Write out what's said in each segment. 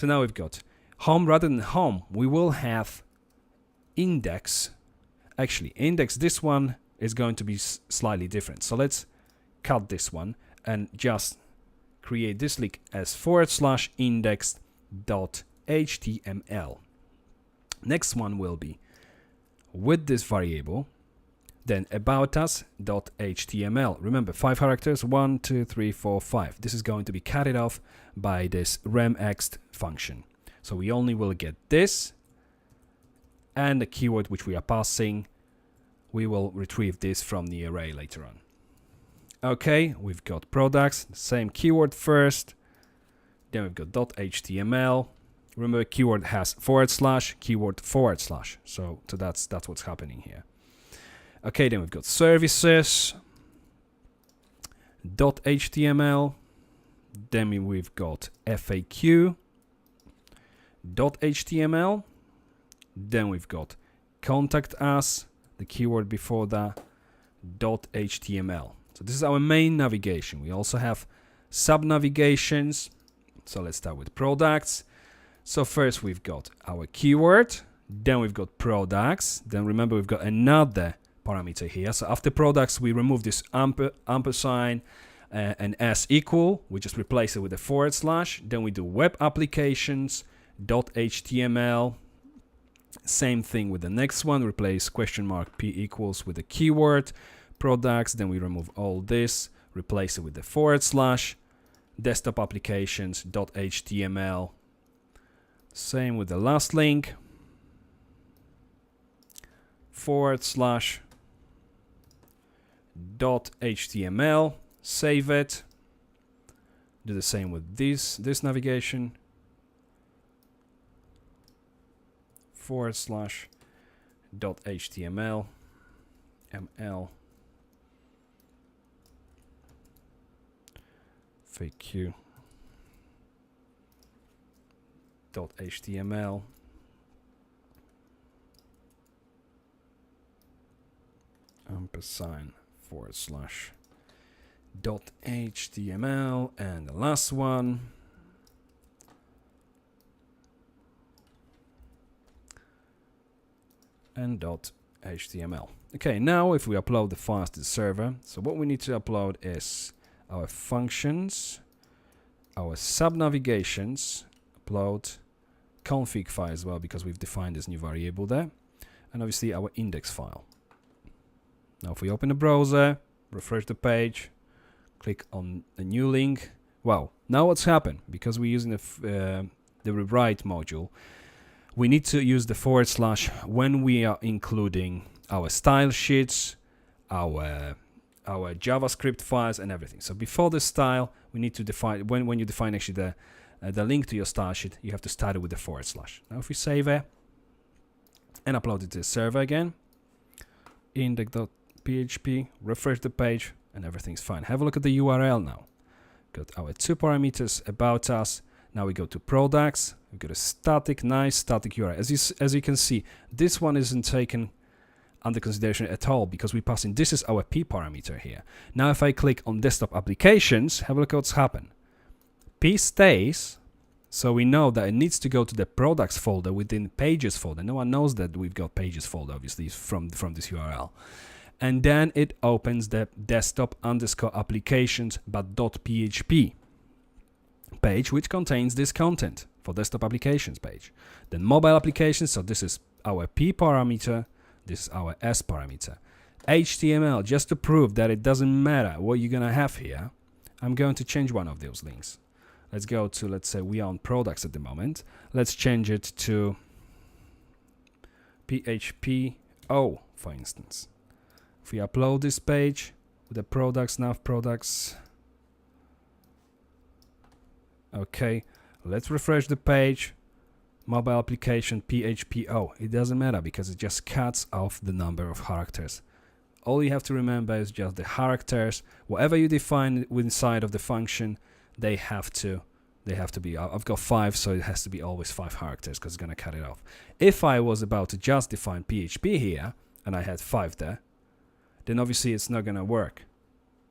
So now we've got home. Rather than home, we will have index. Actually, index, this one is going to be slightly different. So let's cut this one and just create this link as /index.html. Next one will be with this variable, then about us.html. Remember, 5 characters, 1, 2, 3, 4, 5. This is going to be carried off by this remext function. So we only will get this and the keyword which we are passing. We will retrieve this from the array later on. Okay, we've got products, same keyword first. Then we've got .html. Remember, keyword has / keyword /. So that's what's happening here. Okay, then we've got services. .html. Then we've got FAQ. .html. Then we've got contact us, the keyword before that, .html. So this is our main navigation. We also have sub-navigations. So let's start with products. So first we've got our keyword, then we've got products, then remember we've got another parameter here. So after products we remove this ampersand and s equal, we just replace it with a /. Then we do web applications .html. Same thing with the next one, replace (p equals) with the keyword products. Then we remove all this, replace it with the /. Desktop applications .html. Same with the last link, /.html. Save it. Do the same with this navigation, /.html ml FAQ .html ampersand /.html, and the last one and .html. Okay, now if we upload the files to the server, so what we need to upload is our functions, our sub-navigations, upload config file as well, because we've defined this new variable there, and obviously our index file. Now if we open the browser, refresh the page, click on a new link, wow, now what's happened? Because we're using the rewrite module, we need to use the / when we are including our style sheets, our JavaScript files and everything. So before the style, we need to define, when you define actually the link to your style sheet, you have to start it with the /. Now if we save it and upload it to the server again, index.php, refresh the page and everything's fine. Have a look at the URL now. Got our 2 parameters, about us. Now we go to products. We've got a static, nice static URL. As you can see, this one isn't taken under consideration at all because we pass in, this is our p parameter here. Now if I click on desktop applications, have a look at what's happened. P stays, so we know that it needs to go to the products folder within pages folder. No one knows that we've got pages folder, obviously, from this URL. And then it opens the desktop_applications but .php page, which contains this content for desktop applications page. Then mobile applications, so this is our p parameter, this is our s parameter. HTML, just to prove that it doesn't matter what you're gonna have here, I'm going to change one of those links. Let's go to, let's say we are on products at the moment. Let's change it to PHPO, for instance. If we upload this page with the products, nav products. Okay, let's refresh the page. Mobile application PHPO. It doesn't matter because it just cuts off the number of characters. All you have to remember is just the characters. Whatever you define inside of the function, they have to be. I've got 5, so it has to be always 5 characters because it's gonna cut it off. If I was about to just define PHP here and I had 5 there, then obviously it's not gonna work.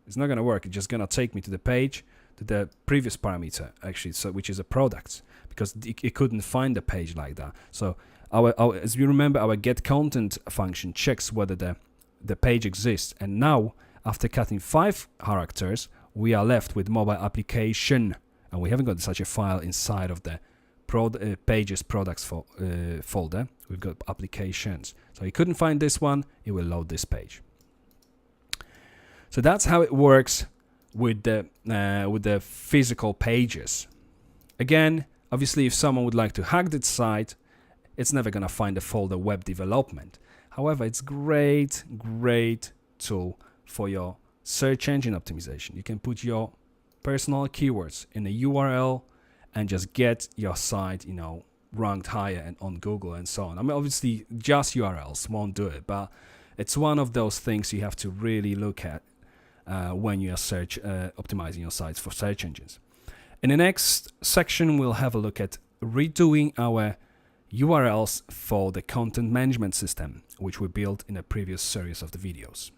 It's not gonna work. It's just gonna take me to the page, to the previous parameter actually, so which is a products. because it couldn't find the page like that. So as you remember, our get content function checks whether the page exists, and now after cutting 5 characters, we are left with mobile application, and we haven't got such a file inside of the pages products folder. We've got applications. So he couldn't find this one, it will load this page. So that's how it works with the physical pages. Again, obviously, if someone would like to hack this site, it's never gonna find the folder web development. However, it's great tool for your search engine optimization. You can put your personal keywords in a URL and just get your site, ranked higher and on Google and so on. I mean, obviously, just URLs won't do it, but it's one of those things you have to really look at when you are optimizing your sites for search engines. In the next section, we'll have a look at redoing our URLs for the content management system, which we built in a previous series of the videos.